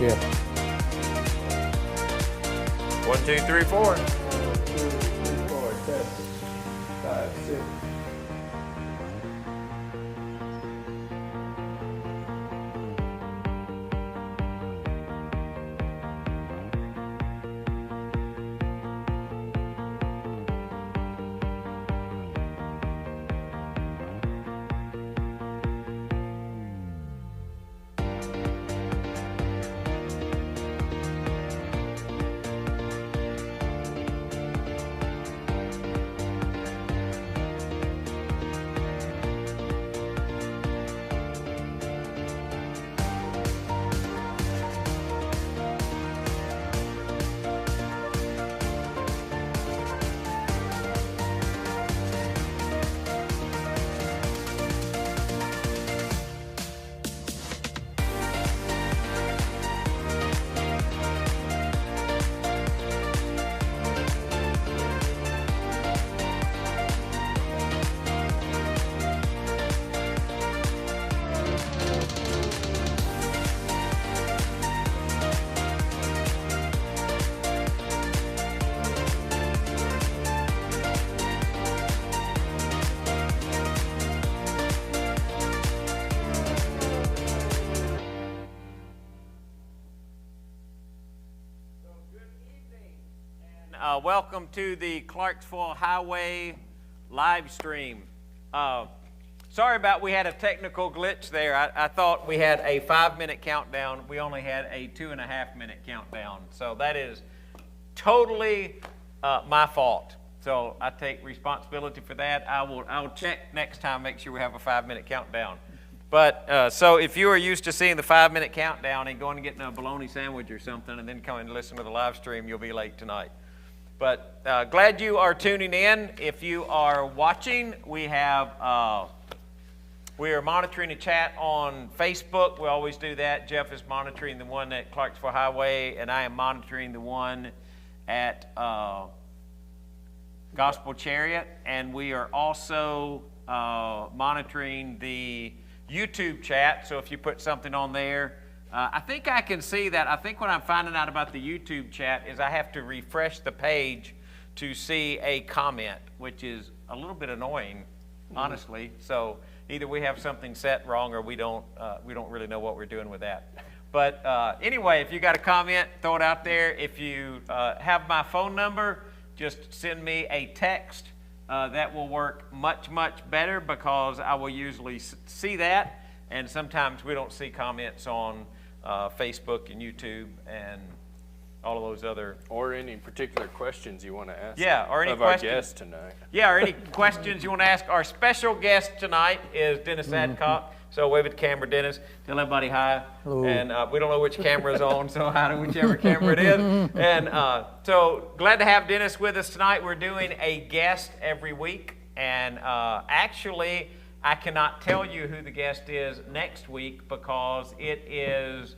Yeah. 1, 2, 3, 4. 1, 2, 3, 4, test. 5, 6. Welcome to the Clarksville Highway live stream. Sorry about we had a technical glitch there. I thought we had a 5-minute countdown. We only had a 2.5-minute countdown. So that is totally my fault. So I take responsibility for that. I'll check next time, make sure we have a 5-minute countdown. But so if you are used to seeing the 5-minute countdown and going and getting a bologna sandwich or something and then coming to listen to the live stream, you'll be late tonight. But glad you are tuning in. If you are watching, we are monitoring a chat on Facebook. We always do that. Jeff is monitoring the one at Clarksville Highway, and I am monitoring the one at Gospel Chariot. And we are also monitoring the YouTube chat. So if you put something on there, I think I can see that. I think what I'm finding out about the YouTube chat is I have to refresh the page to see a comment, which is a little bit annoying, honestly. So either we have something set wrong or we don't really know what we're doing with that. But anyway, if you got a comment, throw it out there. If you have my phone number, just send me a text. That will work much, much better because I will usually see that. And sometimes we don't see comments on Facebook and YouTube and all of those other. Or any particular questions you want to ask or any of questions. our guest tonight. Yeah, or any questions you want to ask. Our special guest tonight is Dennis Adcock. So wave at the camera, Dennis. Tell everybody hi. Hello. And we don't know which camera's on, so hi to whichever camera it is. And so glad to have Dennis with us tonight. We're doing a guest every week. And actually, I cannot tell you who the guest is next week because it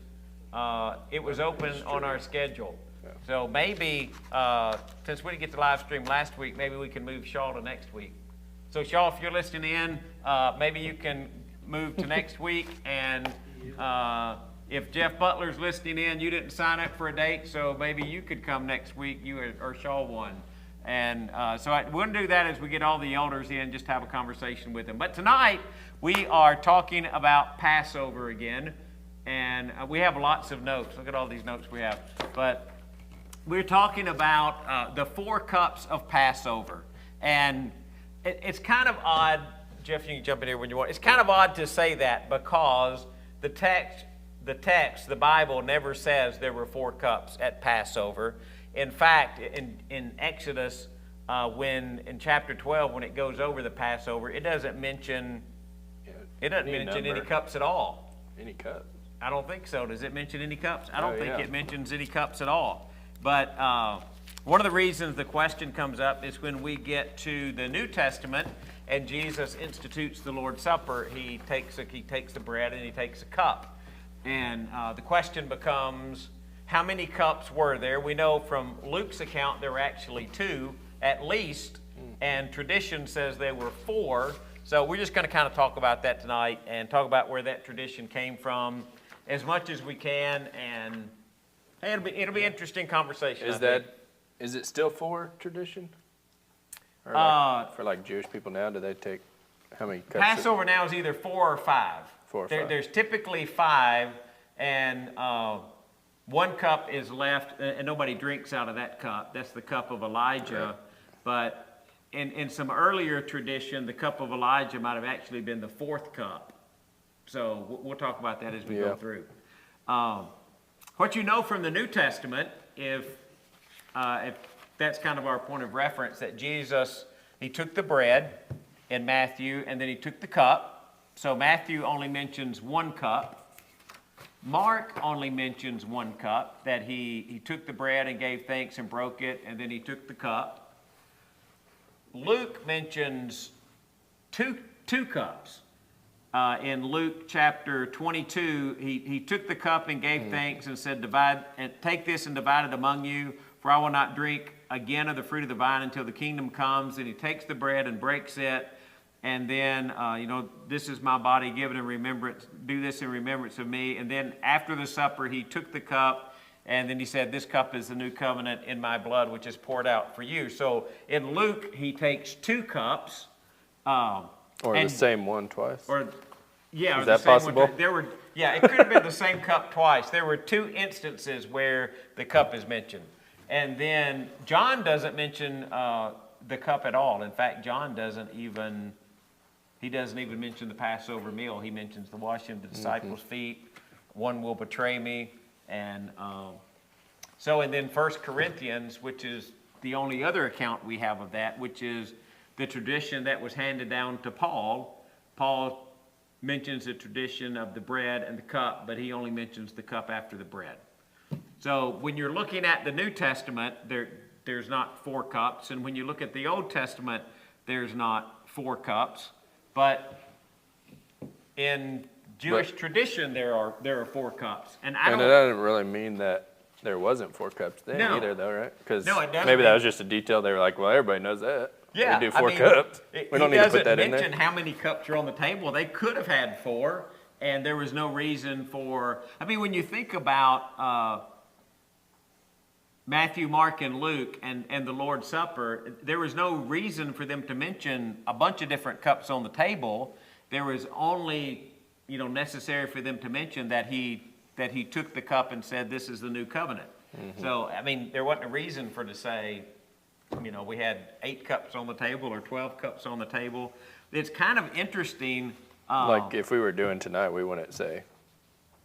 was open on our schedule. So maybe, since we didn't get the live stream last week, maybe we can move Shaw to next week. So Shaw, if you're listening in, maybe you can move to next week. And if Jeff Butler's listening in, you didn't sign up for a date, so maybe you could come next week, you or Shaw one. And so we'll do that as we get all the elders in, just have a conversation with them. But tonight, we are talking about Passover again. And we have lots of notes. Look at all these notes we have. But we're talking about the 4 cups of Passover. And it's kind of odd, Jeff, you can jump in here when you want. It's kind of odd to say that because the text, the Bible never says there were 4 cups at Passover. In fact, in Exodus, in chapter 12, when it goes over the Passover, it doesn't mention any cups at all. Any cup? I don't think so. Does it mention any cups? I don't think it mentions any cups at all. But one of the reasons the question comes up is when we get to the New Testament and Jesus institutes the Lord's Supper, he takes the bread and he takes a cup. And the question becomes, how many cups were there? We know from Luke's account there were actually 2 at least, and tradition says there were 4. So we're just going to kind of talk about that tonight and talk about where that tradition came from as much as we can, and hey, it'll be interesting conversation. Is it still for tradition? Or for like Jewish people now, do they take how many cups? Passover now is either 4 or 5. 4 or 5. There's typically 5, and 1 cup is left, and nobody drinks out of that cup. That's the cup of Elijah. Right. But in some earlier tradition, the cup of Elijah might have actually been the 4th cup. So we'll talk about that as we go through. What you know from the New Testament, if that's kind of our point of reference, that Jesus, he took the bread in Matthew, and then he took the cup. So Matthew only mentions 1 cup. Mark only mentions 1 cup, that he took the bread and gave thanks and broke it, and then he took the cup. Luke mentions two cups. In Luke chapter 22, he took the cup and gave thanks and said, take this and divide it among you, for I will not drink again of the fruit of the vine until the kingdom comes. And he takes the bread and breaks it. And then, this is my body given in remembrance. Do this in remembrance of me. And then after the supper, he took the cup. And then he said, this cup is the new covenant in my blood, which is poured out for you. So in Luke, he takes 2 cups. Or the same one twice? Yeah, is that possible? It could have been the same cup twice. There were 2 instances where the cup is mentioned. And then John doesn't mention the cup at all. In fact, John doesn't even mention the Passover meal. He mentions the washing of the disciples' feet. One will betray me. And and then 1 Corinthians, which is the only other account we have of that, which is the tradition that was handed down to Paul. Paul mentions the tradition of the bread and the cup, but he only mentions the cup after the bread. So when you're looking at the New Testament, there's not 4 cups, and when you look at the Old Testament, there's not 4 cups. But in Jewish tradition, there are 4 cups, and it doesn't really mean that there wasn't 4 cups then either, though, right? Because maybe that was just a detail. They were like, well, everybody knows that. Yeah, we do 4 cups. We don't need to put that in there. He doesn't mention how many cups are on the table. They could have had 4, and there was no reason for. I mean, when you think about Matthew, Mark, and Luke, and the Lord's Supper, there was no reason for them to mention a bunch of different cups on the table. There was only, necessary for them to mention that he took the cup and said, "This is the new covenant." Mm-hmm. So, I mean, there wasn't a reason for to say, we had 8 cups on the table or 12 cups on the table. It's kind of interesting. Like if we were doing tonight, we wouldn't say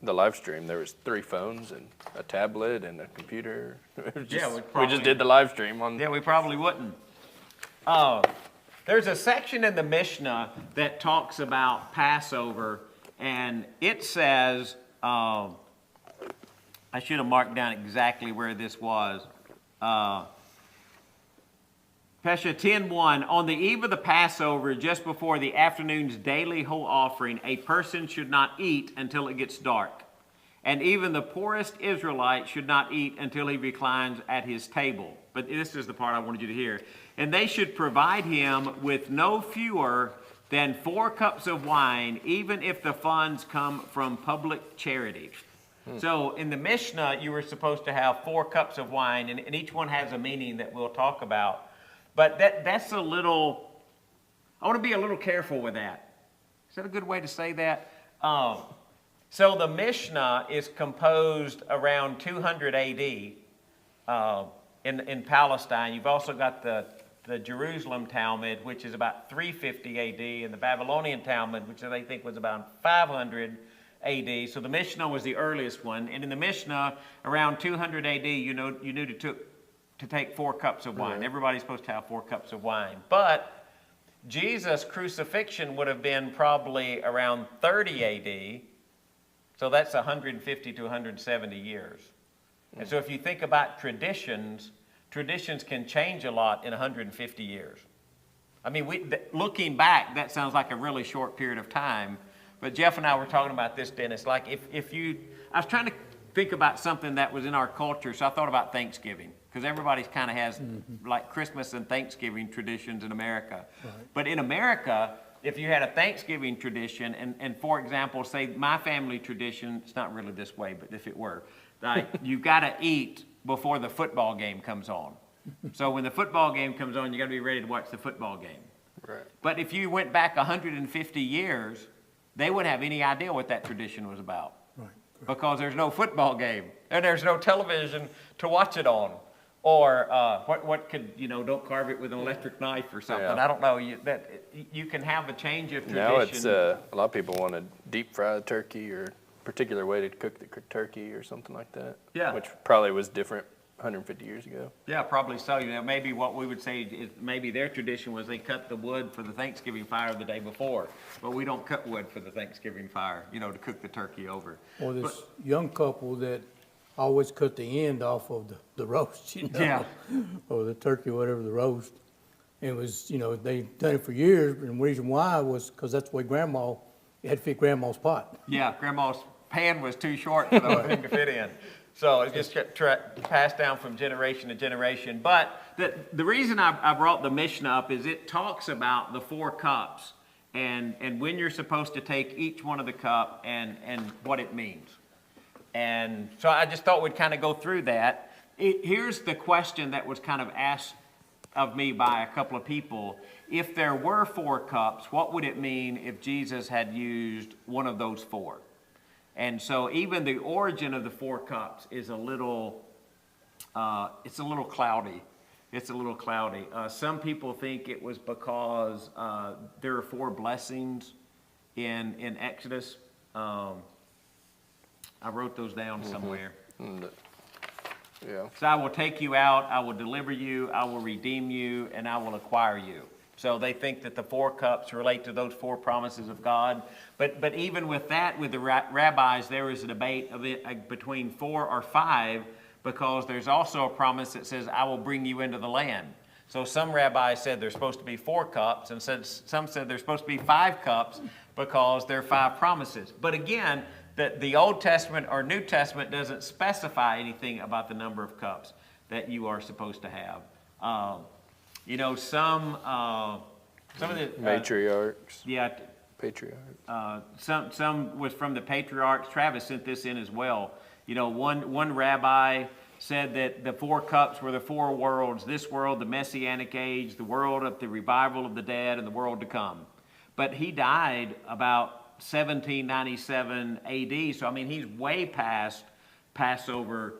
the live stream. There was 3 phones and a tablet and a computer. We just did the live stream on. Yeah, we probably wouldn't. There's a section in the Mishnah that talks about Passover, and it says, I should have marked down exactly where this was. Pesha 10:1, on the eve of the Passover, just before the afternoon's daily whole offering, a person should not eat until it gets dark. And even the poorest Israelite should not eat until he reclines at his table. But this is the part I wanted you to hear. And they should provide him with no fewer than 4 cups of wine, even if the funds come from public charity. So in the Mishnah, you were supposed to have 4 cups of wine, and each one has a meaning that we'll talk about. But that's a little, I want to be a little careful with that. Is that a good way to say that? So the Mishnah is composed around 200 AD in Palestine. You've also got the Jerusalem Talmud, which is about 350 AD, and the Babylonian Talmud, which they think was about 500 AD. So the Mishnah was the earliest one. And in the Mishnah, around 200 AD, you knew to take 4 cups of wine. Everybody's supposed to have 4 cups of wine. But Jesus' crucifixion would have been probably around 30 AD. So that's 150 to 170 years. And so if you think about traditions can change a lot in 150 years. I mean, looking back, that sounds like a really short period of time. But Jeff and I were talking about this, Dennis. Like I was trying to think about something that was in our culture, so I thought about Thanksgiving. Because everybody kind of has like Christmas and Thanksgiving traditions in America. Right. But in America, if you had a Thanksgiving tradition, and for example, say my family tradition, it's not really this way, but if it were, like you've got to eat before the football game comes on. So when the football game comes on, you got to be ready to watch the football game. Right. But if you went back 150 years, they wouldn't have any idea what that tradition was about. Right. Because there's no football game, and there's no television to watch it on. Or what could, don't carve it with an electric knife or something. Yeah. I don't know. You can have a change of tradition. Now it's, a lot of people want to deep fry the turkey or particular way to cook the turkey or something like that. Yeah. Which probably was different 150 years ago. Yeah, probably so. Maybe what we would say is maybe their tradition was they cut the wood for the Thanksgiving fire the day before. But we don't cut wood for the Thanksgiving fire, to cook the turkey over. Or this young couple that always cut the end off of the roast, Yeah. or the turkey, whatever, the roast. It was, they've done it for years, and the reason why was because that's the way it had to fit Grandma's pot. Yeah, Grandma's pan was too short for the thing to fit in. So it just kept passed down from generation to generation. But the reason I brought the Mishnah up is it talks about the 4 cups and when you're supposed to take each one of the cup and what it means. And so I just thought we'd kind of go through that. Here's the question that was kind of asked of me by a couple of people. If there were 4 cups, what would it mean if Jesus had used one of those 4? And so even the origin of the 4 cups is a little cloudy. It's a little cloudy. Some people think it was because there are 4 blessings in Exodus. I wrote those down somewhere. Yeah. So I will take you out, I will deliver you, I will redeem you, and I will acquire you. So they think that the 4 cups relate to those 4 promises of God. But even with that, with the rabbis, there is a debate of it between 4 or 5, because there's also a promise that says, I will bring you into the land. So some rabbis said there's supposed to be 4 cups, and some said there's supposed to be 5 cups because there are 5 promises. But again, the Old Testament or New Testament doesn't specify anything about the number of cups that you are supposed to have. Some of the matriarchs. Yeah. Patriarchs. Some was from the patriarchs. Travis sent this in as well. One rabbi said that the 4 cups were the 4 worlds: this world, the Messianic age, the world of the revival of the dead, and the world to come. But he died about 1797 AD. So, he's way past Passover.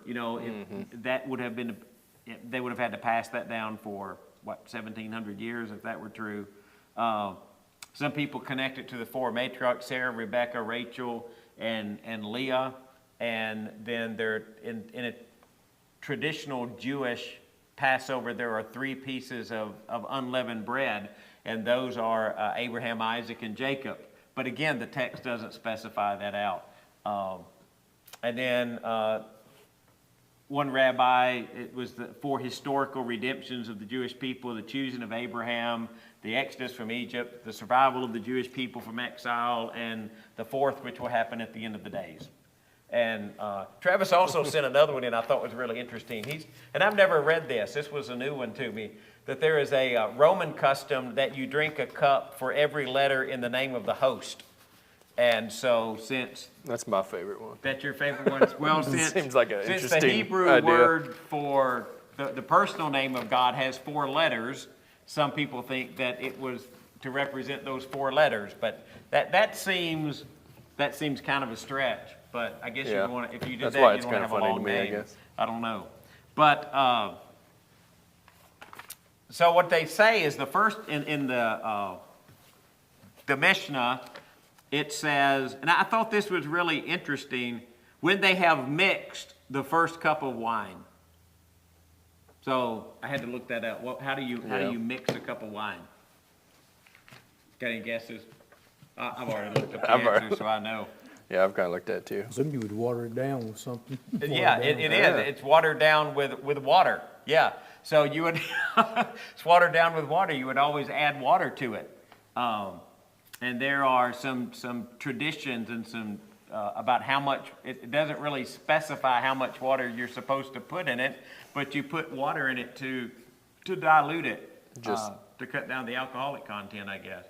That would have been, they would have had to pass that down for, 1,700 years if that were true. Some people connect it to the 4 matriarchs: Sarah, Rebecca, Rachel, and Leah. And then they're in a traditional Jewish Passover, there are 3 pieces of unleavened bread, and those are Abraham, Isaac, and Jacob. But again, the text doesn't specify that out. And then one rabbi, it was the 4 historical redemptions of the Jewish people: the choosing of Abraham, the exodus from Egypt, the survival of the Jewish people from exile, and the 4th, which will happen at the end of the days. And Travis also sent another one in I thought was really interesting. And I've never read this. This was a new one to me. That there is a Roman custom that you drink a cup for every letter in the name of the host. And so since... That's my favorite one. That's your favorite one? Well, Seems like an since interesting the Hebrew idea. word for the personal name of God has 4 letters, some people think that it was to represent those 4 letters. But that seems kind of a stretch. But I guess Yeah. you want to, if you did That's that, why you it's don't kind have of a funny long to me, I name. guess. I don't know. But so what they say is the first in the Mishnah, it says, and I thought this was really interesting, when they have mixed the first cup of wine. So I had to look that up. How do you mix a cup of wine? Got any guesses? I've already looked up the answer, so I know. Yeah, I've kind of looked at it too. Some you would water it down with something. Yeah, it is. It's watered down with water. Yeah. So you would, it's watered down with water. You would always add water to it. And there are some traditions and some about how much, it doesn't really specify how much water you're supposed to put in it, but you put water in it to dilute it, to cut down the alcoholic content, I guess.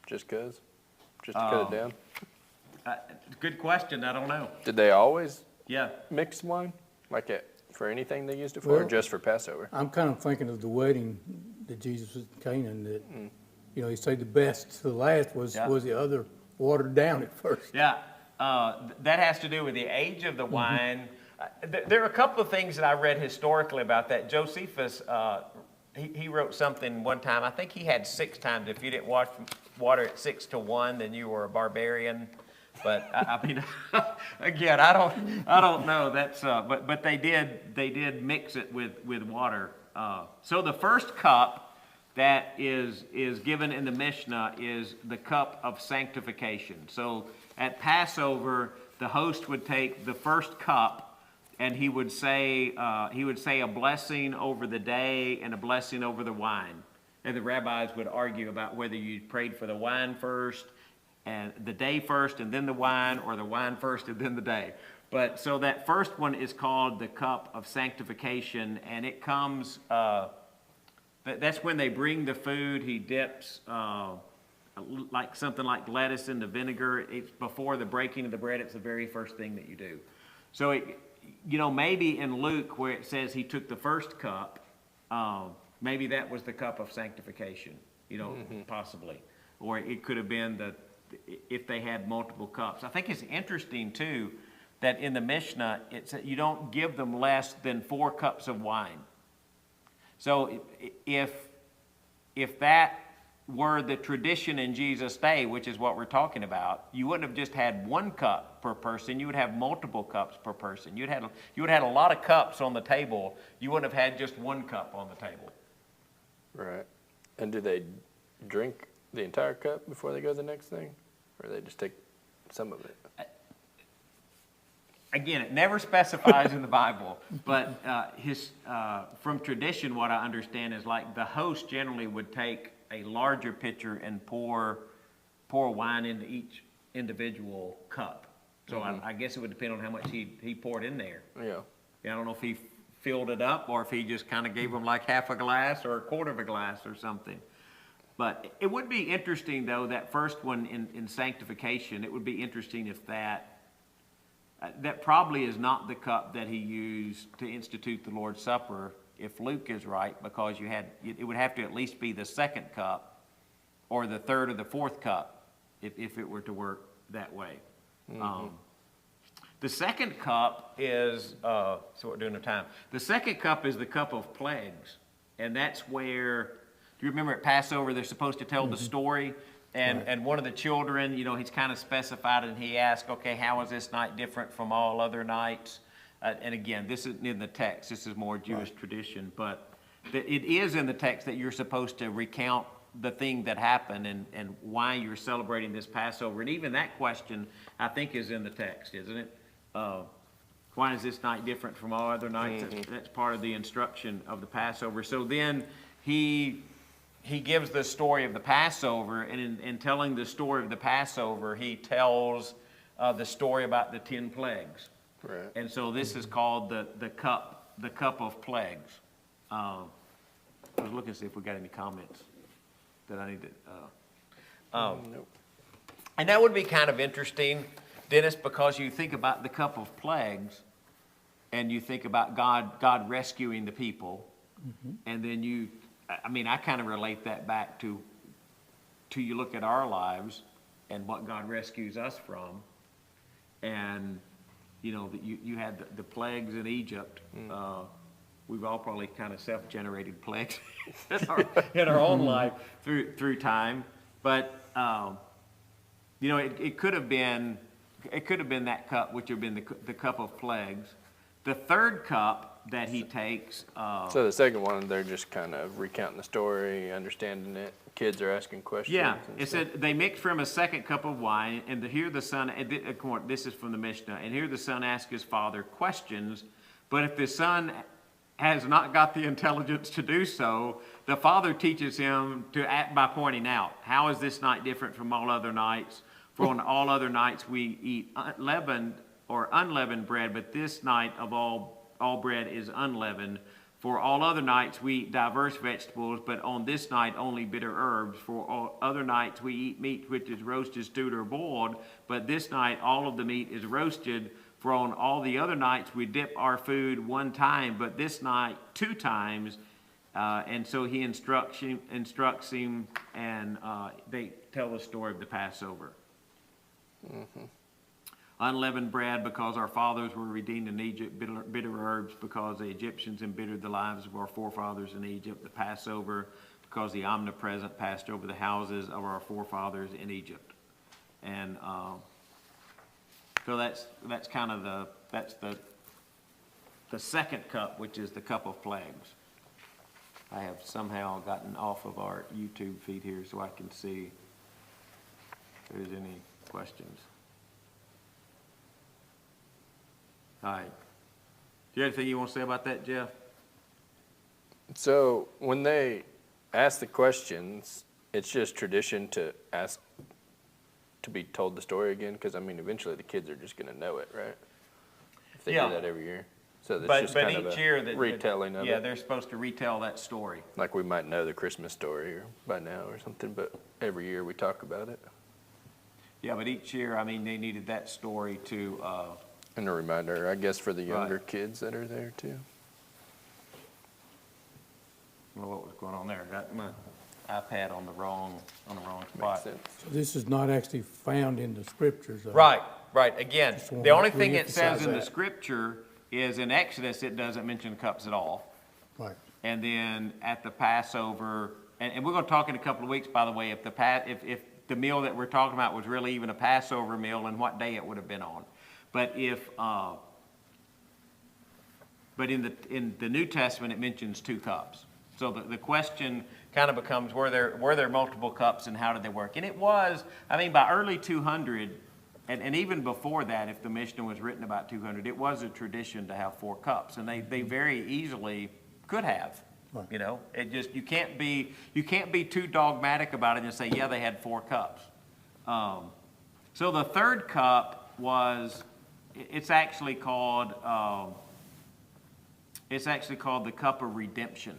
Just cause? Just to cut it down? Good question, I don't know. Did they always Yeah. mix wine? Like for anything they used it for, or Well- just for Passover? I'm kind of thinking of the wedding that Jesus was in Canaan, that, you know, he said the best to the last was Yeah. the other watered down at first. Yeah, that has to do with the age of the wine. There are a couple of things that I read historically about that. Josephus, he wrote something one time. I think he had 6 times. If you didn't water it 6 to 1, then you were a barbarian. But I mean, again, I don't know. That's but they did mix it with water. So the first cup that is given in the Mishnah is the cup of sanctification. So at Passover, the host would take the first cup and he would say a blessing over the day and a blessing over the wine. And the rabbis would argue about whether you prayed for the wine first and the day first and then the wine, or the wine first and then the day. But so that first one is called the cup of sanctification, and it comes, that's when they bring the food. He dips like something like lettuce into vinegar. It's before the breaking of the bread. It's the very first thing that you do. So, maybe in Luke where it says he took the first cup, maybe that was the cup of sanctification, possibly. Or it could have been if they had multiple cups. I think it's interesting, too, that in the Mishnah, it's that you don't give them less than 4 cups of wine. So if that were the tradition in Jesus' day, which is what we're talking about, you wouldn't have just had 1 cup per person. You would have multiple cups per person. You would have had a lot of cups on the table. You wouldn't have had just 1 cup on the table. Right. And do they drink the entire cup before they go to the next thing? Or they just take some of it? Again, it never specifies in the Bible, but from tradition, what I understand is like the host generally would take a larger pitcher and pour wine into each individual cup. So I guess it would depend on how much he poured in there. Yeah. I don't know if he filled it up or if he just kind of gave them like half a glass or a quarter of a glass or something. But it would be interesting, though, that first one in sanctification, it would be interesting if that probably is not the cup that he used to institute the Lord's Supper, if Luke is right, because it would have to at least be the second cup or the third or the fourth cup if it were to work that way. The second cup is, so we're doing the time. The second cup is the cup of plagues, and that's where, do you remember at Passover they're supposed to tell the story? And one of the children, he's kind of specified, and he asked, okay, how is this night different from all other nights? And again, this isn't in the text. This is more Jewish tradition. But it is in the text that you're supposed to recount the thing that happened and why you're celebrating this Passover. And even that question, I think, is in the text, isn't it? Why is this night different from all other nights? That's part of the instruction of the Passover. So then he gives the story of the Passover, and in telling the story of the Passover, he tells the story about the 10 plagues. Right. Mm. And so this is called the cup of plagues. I was looking to see if we got any comments that I need to. Nope. And that would be kind of interesting, Dennis, because you think about the cup of plagues, and you think about God rescuing the people, and then I kind of relate that back to you look at our lives and what God rescues us from, and you had the plagues in Egypt. We've all probably kind of self-generated plagues in our own life through time, but it could have been that cup, which would have been the cup of plagues. The third cup that he takes. So the second one, they're just kind of recounting the story, understanding it. Kids are asking questions. Yeah, and it stuff. said they mixed from a second cup of wine, and here the son. This is from the Mishnah, and here the son asked his father questions, but if the son has not got the intelligence to do so, the father teaches him to act by pointing out, how is this night different from all other nights? For on all other nights we eat leavened or unleavened bread, but this night of all bread is unleavened. For all other nights we eat diverse vegetables, but on this night only bitter herbs. For all other nights we eat meat which is roasted, stewed, or boiled, but this night all of the meat is roasted. For on all the other nights we dip our food one time, but this night 2 times. And so he instructs him, and they tell the story of the Passover. Unleavened bread, because our fathers were redeemed in Egypt. Bitter herbs, because the Egyptians embittered the lives of our forefathers in Egypt. The Passover, because the omnipresent passed over the houses of our forefathers in Egypt. And so that's kind of the second cup, which is the cup of plagues. I have somehow gotten off of our YouTube feed here so I can see if there's any questions. All right. Do you have anything you want to say about that, Jeff? So when they ask the questions, it's just tradition to ask to be told the story again? Because, I mean, eventually the kids are just going to know it, right? If they Yeah. do that every year. So it's But just kind of each a year retelling of yeah, it. they're supposed to retell that story. Like we might know the Christmas story or by now or something, but every year we talk about it. Yeah, but each year, I mean, they needed that story to, And a reminder, I guess, for the younger Right. kids that are there too. well, what was going on there? Got my iPad on the wrong Makes spot. sense. So this is not actually found in the scriptures. though. Right. Again, Just wanna the only thing it says reemphasize in the that. scripture is in Exodus, it doesn't mention cups at all. Right. And then at the Passover, and we're going to talk in a couple of weeks, by the way, if the meal that we're talking about was really even a Passover meal and what day it would have been on. But but in the New Testament, it mentions 2 cups. So the question kind of becomes, were there multiple cups and how did they work? And it was, I mean, by early 200, and even before that, if the Mishnah was written about 200, it was a tradition to have 4 cups, and they very easily could have. Right. You know, it just, you can't be too dogmatic about it and say, yeah, they had 4 cups. So the third cup was, it's actually called the cup of redemption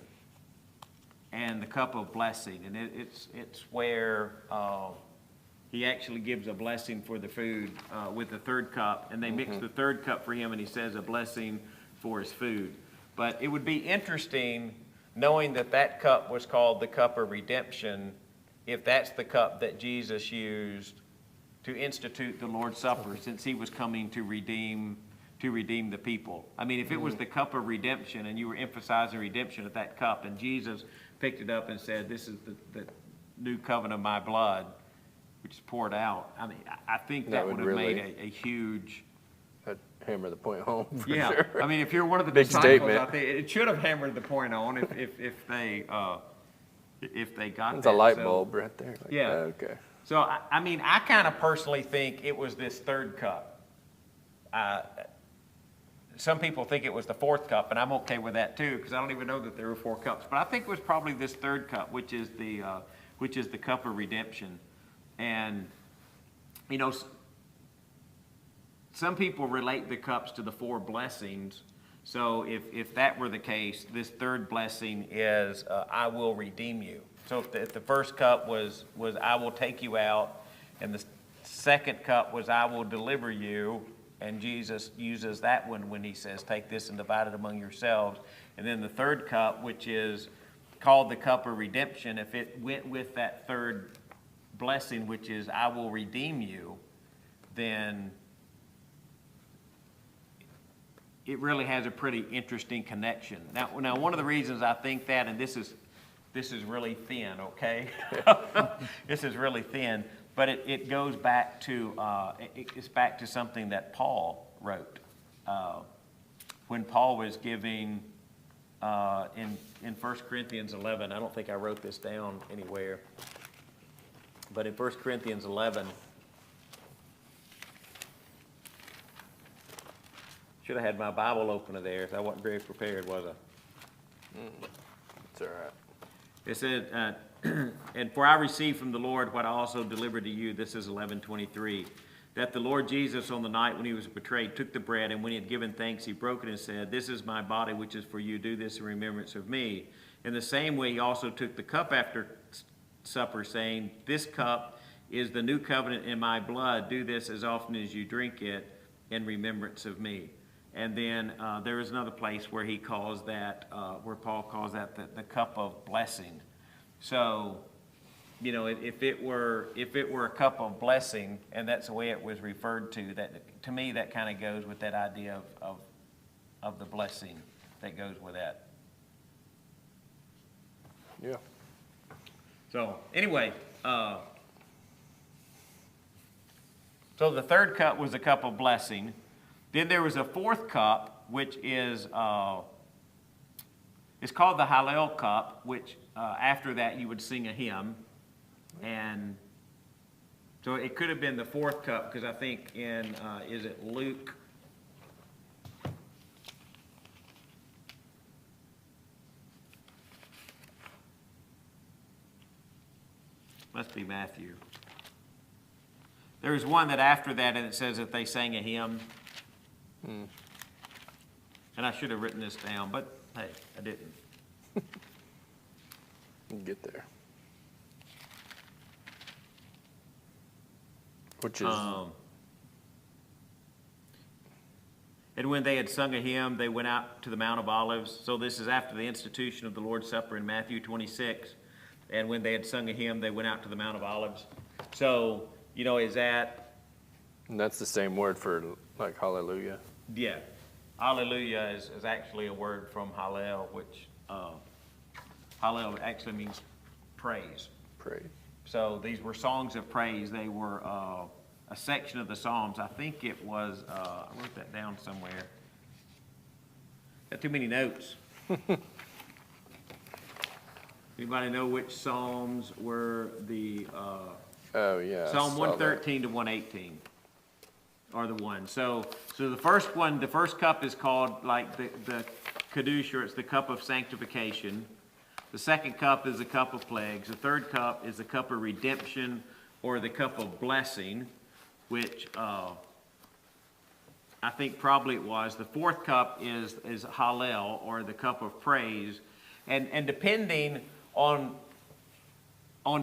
and the cup of blessing, and it's where he actually gives a blessing for the food with the third cup, and they mix the third cup for him, and he says a blessing for his food. But it would be interesting, knowing that cup was called the cup of redemption, if that's the cup that Jesus used to institute the Lord's Supper, since he was coming to redeem the people. I mean, if it was the cup of redemption and you were emphasizing redemption at that cup, and Jesus picked it up and said, this is the new covenant of my blood, which is poured out. I mean, I think that would have really- made a huge... I'd hammer the point home for Yeah, sure. I mean, if you're one of the Big disciples, statement. I think it should have hammered the point on if they got It's that. a light So- bulb right there. Like, Yeah. Okay. So, I mean, I kind of personally think it was this third cup. Some people think it was the fourth cup, and I'm okay with that too, because I don't even know that there were 4 cups. But I think it was probably this third cup, which is the cup of redemption. And, you know, some people relate the cups to the 4 blessings. So if that were the case, this third blessing is, I will redeem you. So if the first cup was I will take you out, and the second cup was I will deliver you, and Jesus uses that one when he says, take this and divide it among yourselves. And then the third cup, which is called the cup of redemption, if it went with that third blessing, which is I will redeem you, then it really has a pretty interesting connection. Now, one of the reasons I think that, and this is really thin, okay? This is really thin, but it goes back to, it's back to something that Paul wrote. When Paul was giving, in 1 Corinthians 11, I don't think I wrote this down anywhere, but in 1 Corinthians 11, should have had my Bible opener there, so I wasn't very prepared, was I? It's all right. It said, and for I received from the Lord what I also delivered to you. This is 11:23. that the Lord Jesus on the night when he was betrayed took the bread, and when he had given thanks, he broke it and said, "This is my body, which is for you. Do this in remembrance of me." In the same way, he also took the cup after supper, saying, "This cup is the new covenant in my blood. Do this as often as you drink it in remembrance of me." And then there is another place where he calls that, where Paul calls that the cup of blessing. So, you know, if it were a cup of blessing, and that's the way it was referred to, that to me that kind of goes with that idea of the blessing that goes with that. Yeah. So anyway, so the third cup was a cup of blessing. Then there was a fourth cup, which is it's called the Hallel cup, which after that you would sing a hymn. And so it could have been the fourth cup, because I think in, is it Luke? Must be Matthew. There was one that after that, and it says that they sang a hymn. And I should have written this down, but hey, I didn't. You can get there. Which is And when they had sung a hymn, they went out to the Mount of Olives. So this is after the institution of the Lord's Supper in Matthew 26. And when they had sung a hymn, they went out to the Mount of Olives. So, you know, is that... and that's the same word for like hallelujah. Yeah. Hallelujah is actually a word from Hallel, which Hallel actually means praise. Praise. So these were songs of praise. They were a section of the Psalms. I think it was, I wrote that down somewhere. Got too many notes. Anybody know which Psalms were the, Oh yeah. I Psalm saw 113 to 118 are the ones. So the first one, the first cup is called like the Kadush, or it's the cup of sanctification. The second cup is the cup of plagues. The third cup is the cup of redemption, or the cup of blessing, which I think probably it was. The fourth cup is Hallel, or the cup of praise. And depending on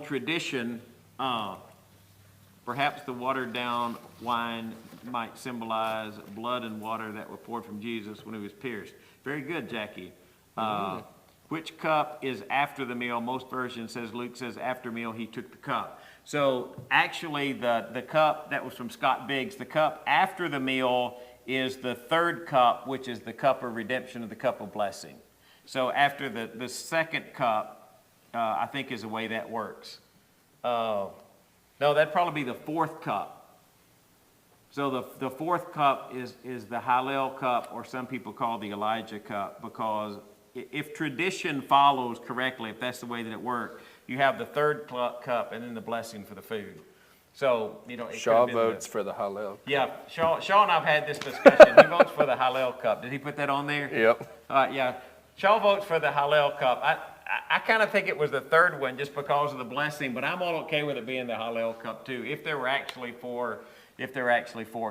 tradition, perhaps the watered down wine might symbolize blood and water that were poured from Jesus when he was pierced. Very good, Jackie. Which cup is after the meal? Most versions says, Luke says, after meal he took the cup. So actually the cup, that was from Scott Biggs, the cup after the meal is the third cup, which is the cup of redemption, or the cup of blessing. So after the second cup, I think is the way that works. No, that'd probably be the fourth cup. So the fourth cup is the Hallel cup, or some people call the Elijah cup, because if tradition follows correctly, if that's the way that it worked, you have the third cup and then the blessing for the food. So, you know, it Shaw could have been votes for the Hallel. Yeah, Shaw and I've had this discussion. He votes for the Hallel cup. Did he put that on there? Yep. Yeah. Shaw votes for the Hallel cup. I kind of think it was the third one just because of the blessing, but I'm all okay with it being the Hallel cup too, if there were actually four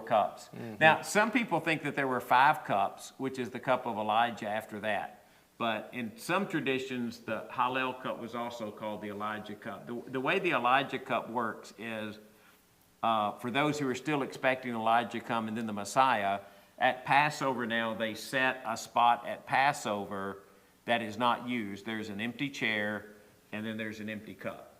cups. Mm-hmm. Now, some people think that there were 5 cups, which is the cup of Elijah after that. But in some traditions, the Hallel cup was also called the Elijah cup. The way the Elijah cup works is, for those who are still expecting Elijah come and then the Messiah, at Passover now, they set a spot at Passover that is not used. There's an empty chair, and then there's an empty cup.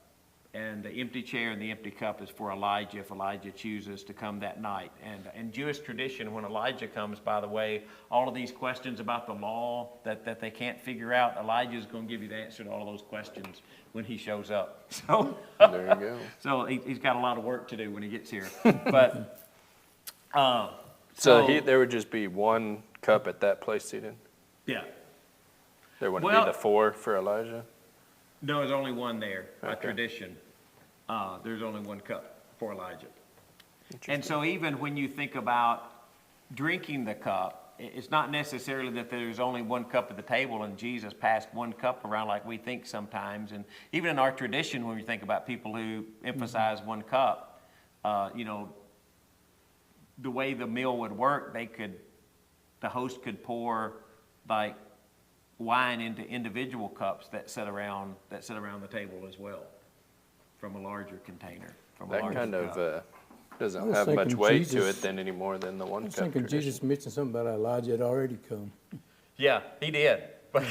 And the empty chair and the empty cup is for Elijah, if Elijah chooses to come that night. And in Jewish tradition, when Elijah comes, by the way, all of these questions about the law that they can't figure out, Elijah's going to give you the answer to all those questions when he shows up. So There you go. So he's got a lot of work to do when he gets here. But So there would just be one cup at that place seated? Yeah. There wouldn't Well- be the 4 for Elijah? No, there's only one there, by Okay. tradition. There's only one cup for Elijah. And so even when you think about drinking the cup, it's not necessarily that there's only one cup at the table and Jesus passed one cup around like we think sometimes. And even in our tradition, when we think about people who emphasize one cup, you know, the way the meal would work, the host could pour like wine into individual cups that sit around the table as well, from a larger container, from a That larger kind cup. of doesn't I was have much thinking weight to Jesus- it then anymore than the I one was cup thinking tradition. Jesus mentioned something about Elijah had already come. Yeah, he did. But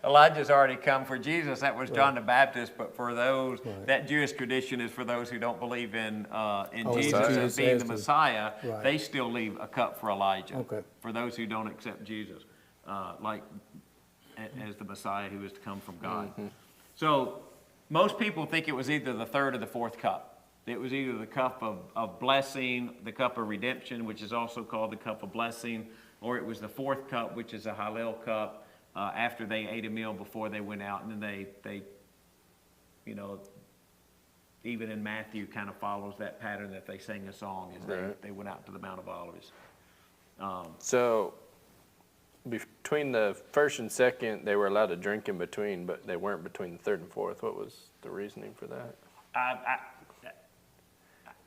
Elijah's already come for Jesus. That was John the Baptist. But for those, Right. that Jewish tradition is for those who don't believe in Oh, Jesus Jesus as being as the the- Messiah. Right. They still leave a cup for Elijah. Okay. For those who don't accept Jesus, as the Messiah who is to come from God. So most people think it was either the third or the fourth cup. It was either the cup of blessing, the cup of redemption, which is also called the cup of blessing, or it was the fourth cup, which is a Hallel cup, after they ate a meal before they went out. And then they even in Matthew kind of follows that pattern that they sang a song as Right. they went out to the Mount of Olives. So between the first and second, they were allowed to drink in between, but they weren't between the third and fourth. What was the reasoning for that?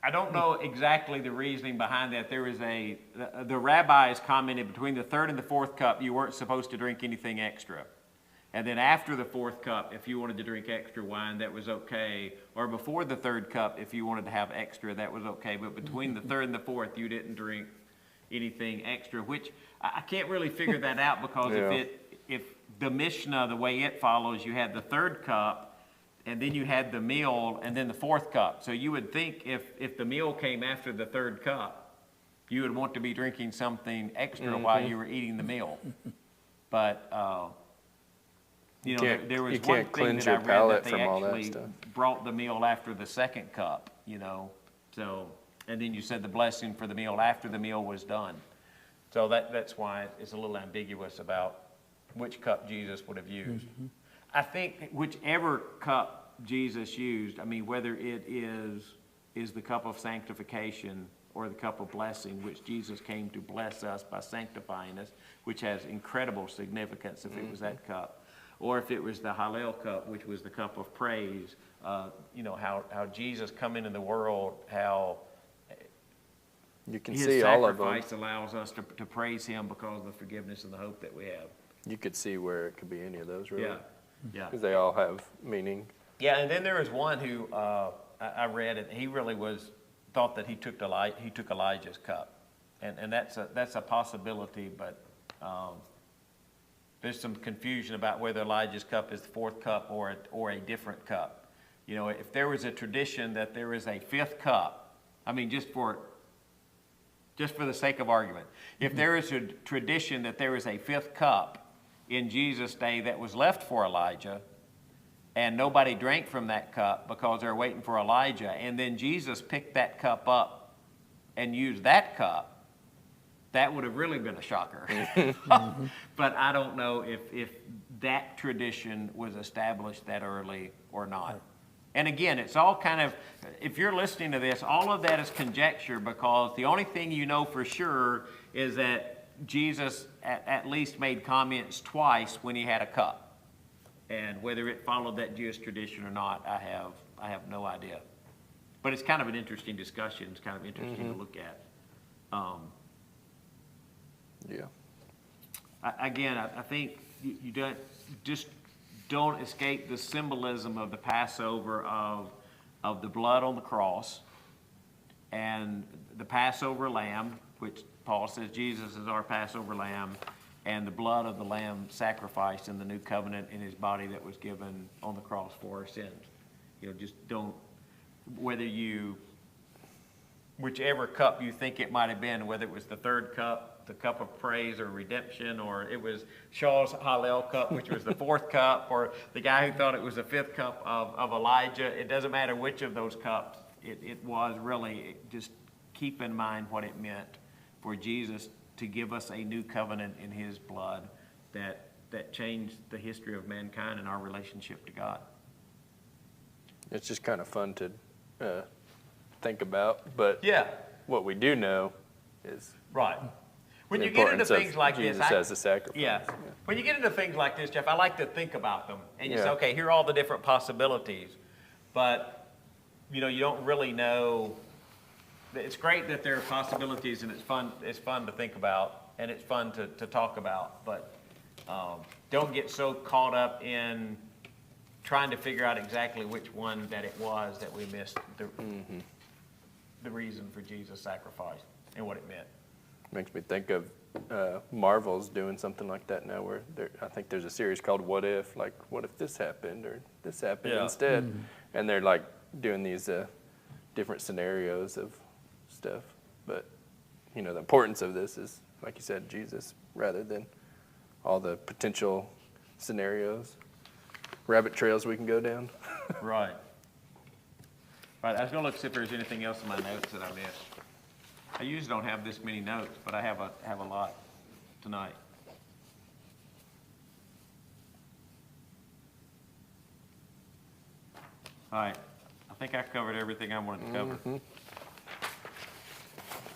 I don't know exactly the reasoning behind that. There is the rabbis commented between the third and the fourth cup, you weren't supposed to drink anything extra. And then after the fourth cup, if you wanted to drink extra wine, that was okay. Or before the third cup, if you wanted to have extra, that was okay. But between the third and the fourth, you didn't drink anything extra, which I can't really figure that out because Yeah. if the Mishnah, the way it follows, you had the third cup, and then you had the meal, and then the fourth cup. So you would think if the meal came after the third cup, you would want to be drinking something extra while you were eating the meal. But, You there can't- was you one can't thing cleanse that I your read palate that they from all that actually stuff. brought the meal after the second cup, So, and then you said the blessing for the meal after the meal was done. So that's why it's a little ambiguous about which cup Jesus would have used. I think whichever cup Jesus used, I mean, whether it is the cup of sanctification or the cup of blessing, which Jesus came to bless us by sanctifying us, which has incredible significance if it was that cup, or if it was the Hallel cup, which was the cup of praise, how Jesus come into the world, how You can his see all of them. sacrifice allows us to praise him because of the forgiveness and the hope that we have. You could see where it could be any of those, really. Yeah. Because they all have meaning. Yeah, and then there was one who I read, and he really thought that he took Elijah's cup, and that's a possibility, but there's some confusion about whether Elijah's cup is the fourth cup or a different cup. If there was a tradition that there is a fifth cup, I mean, just for the sake of argument, if there is a tradition that there is a fifth cup in Jesus' day that was left for Elijah, and nobody drank from that cup because they're waiting for Elijah, and then Jesus picked that cup up and used that cup, that would have really been a shocker. But I don't know if that tradition was established that early or not. And again, it's all kind of, if you're listening to this, all of that is conjecture, because the only thing you know for sure is that Jesus at least made comments twice when he had a cup. And whether it followed that Jewish tradition or not, I have no idea. But it's kind of an interesting discussion. It's kind of interesting to look at. Yeah. I think you don't escape the symbolism of the Passover of the blood on the cross and the Passover lamb, which Paul says Jesus is our Passover lamb, and the blood of the lamb sacrificed in the new covenant in his body that was given on the cross for our sins. Just don't, whichever cup you think it might have been, whether it was the third cup, the cup of praise or redemption, or it was Shaw's Hallel cup, which was the fourth cup, or the guy who thought it was the fifth cup of Elijah, it doesn't matter which of those cups it was really. Just keep in mind what it meant for Jesus to give us a new covenant in his blood that changed the history of mankind and our relationship to God. It's just kind of fun to think about, but Yeah, what we do know is right. When the you get into importance of things like Jesus this, as a sacrifice. yeah. When you get into things like this, Jeff, I like to think about them, and you say, Yeah. okay, here are all the different possibilities, but you don't really know it's great that there are possibilities and it's fun to think about and it's fun to talk about, but don't get so caught up in trying to figure out exactly which one that it was that we missed the reason for Jesus' sacrifice and what it meant. Makes me think of Marvel's doing something like that now, where I think there's a series called What If, like what if this happened or this happened Yeah. instead, and they're like doing these different scenarios of stuff. But you know, the importance of this is, like you said, Jesus, rather than all the potential scenarios, rabbit trails we can go down. Right. Right, I was gonna look see if there's anything else in my notes that I missed. I usually don't have this many notes, but I have a lot tonight. All right, I think I covered everything I wanted to cover.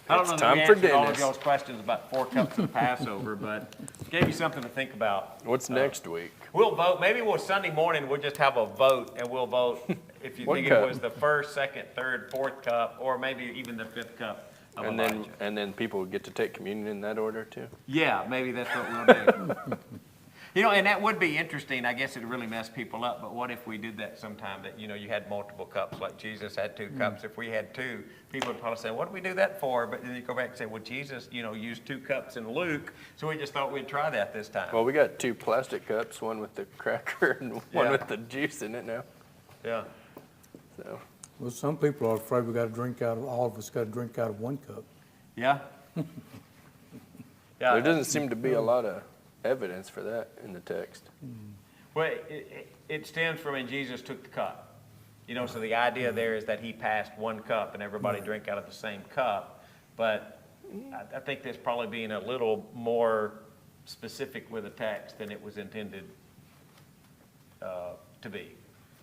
I don't It's know time the for answer to all of Dennis. y'all's questions about 4 cups of Passover, but gave you something to think about. What's next week? We'll vote, maybe Sunday morning, we'll just have a vote, and we'll vote if you What think cup? it was the first, second, third, fourth cup, or maybe even the 5th cup of Elijah. And then people get to take communion in that order too. Yeah, maybe that's what we'll do. You know, and that would be interesting. I guess it'd really mess people up, but what if we did that sometime, that, you know, you had multiple cups, like Jesus had 2 cups. If we had 2, people would probably say, what do we do that for? But then you go back and say, well, Jesus, you know, used 2 cups in Luke, so we just thought we'd try that this time. Well, we got 2 plastic cups, one with the cracker and one Yeah. with the juice in it now. Yeah. So Well, some people are afraid all of us got to drink out of one cup. Yeah? there Yeah. doesn't seem to be a lot of evidence for that in the text. Well, it stems from when Jesus took the cup. You know, so the idea there is that he passed 1 cup and everybody drank out of the same cup. But I think that's probably being a little more specific with the text than it was intended to be.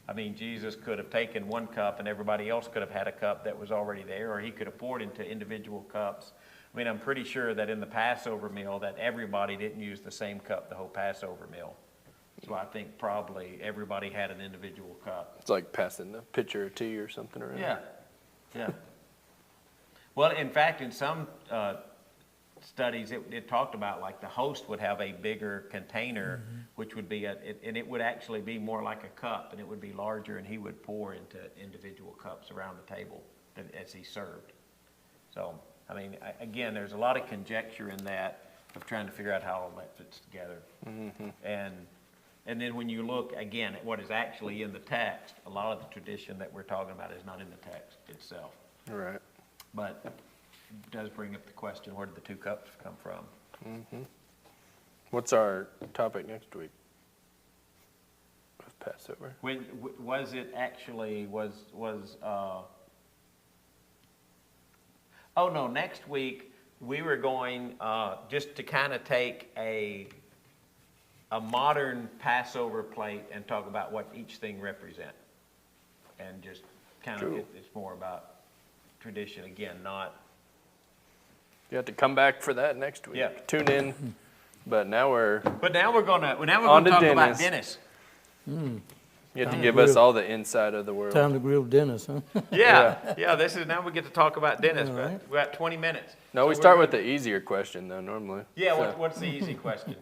I mean, Jesus could have taken 1 cup and everybody else could have had a cup that was already there, or he could have poured into individual cups. I mean, I'm pretty sure that in the Passover meal that everybody didn't use the same cup the whole Passover meal. So I think probably everybody had an individual cup. It's like passing the pitcher of tea or something around. Yeah, yeah. Well, in fact, in some studies, it talked about like the host would have a bigger container, which would be and it would actually be more like a cup, and it would be larger, and he would pour into individual cups around the table as he served. So, I mean, again, there's a lot of conjecture in that of trying to figure out how all that fits together. And then when you look, again, at what is actually in the text, a lot of the tradition that we're talking about is not in the text itself. Right. But it does bring up the question, where did the 2 cups come from? What's our topic next week with Passover? When, was it actually, oh no, next week, we were going, just to kind of take a modern Passover plate and talk about what each thing represent. And just kind of, Cool. it's more about tradition, again, not, You have to come back for that next week. Yeah. Tune in. But now we're, but now we're gonna On to talk about Dennis. Dennis. you have to Time give to us grill. all the inside of the world. Time to grill Dennis, huh? Yeah, this is, now we get to talk about Dennis, All but right. we got 20 minutes. No, So we we're start gonna- with the easier question though, normally. Yeah, So, what's the easy question?